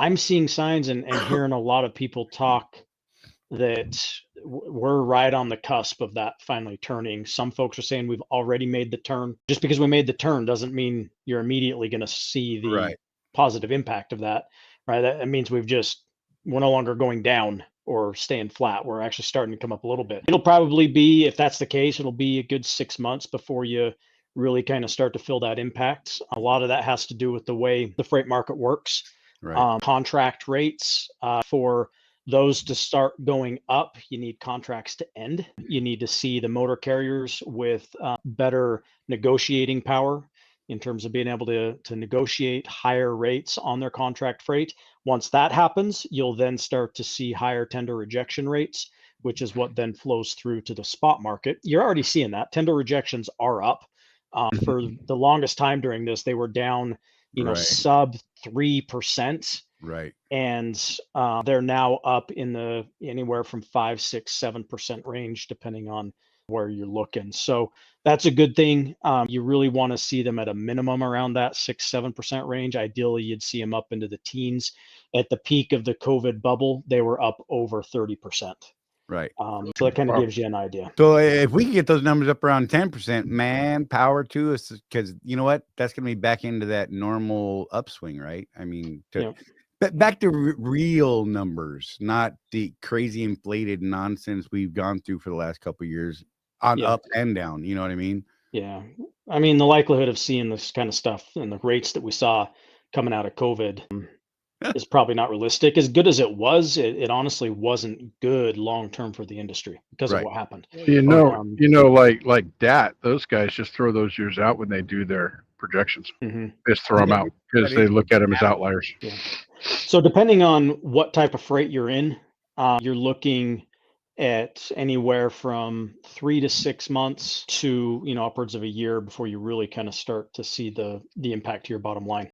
I'm seeing signs and hearing a lot of people talk that we're right on the cusp of that finally turning. Some folks are saying we've already made the turn. Just because we made the turn doesn't mean you're immediately going to see the Right. positive impact of that, right? That means we're no longer going down or staying flat. We're actually starting to come up a little bit. It'll probably be, if that's the case, it'll be a good 6 months before you really kind of start to feel that impact. A lot of that has to do with the way the freight market works. Right. Contract rates for those to start going up, you need contracts to end. You need to see the motor carriers with better negotiating power in terms of being able to negotiate higher rates on their contract freight. Once that happens, you'll then start to see higher tender rejection rates, which is what then flows through to the spot market. You're already seeing that. Tender rejections are up. For the longest time during this, they were down, Right. sub 3%. Right. And they're now up in the anywhere from 5, 6, 7% range, depending on where you're looking. So that's a good thing. You really want to see them at a minimum around that 6, 7% range. Ideally, you'd see them up into the teens. At the peak of the COVID bubble, they were up over 30%. Right. So that kind of gives you an idea. So if we can get those numbers up around 10%, man, power to us, because you know what? That's going to be back into that normal upswing, right? I mean, back to real numbers, not the crazy inflated nonsense we've gone through for the last couple of years on up and down. You know what I mean? Yeah. I mean, the likelihood of seeing this kind of stuff and the rates that we saw coming out of COVID is probably not realistic. As good as it was, it honestly wasn't good long term for the industry because of what happened. Like that, those guys just throw those years out when they do their projections. Just throw them out because they look at them as outliers. Yeah. So depending on what type of freight you're in, you're looking at anywhere from 3 to 6 months to upwards of a year before you really kind of start to see the impact to your bottom line.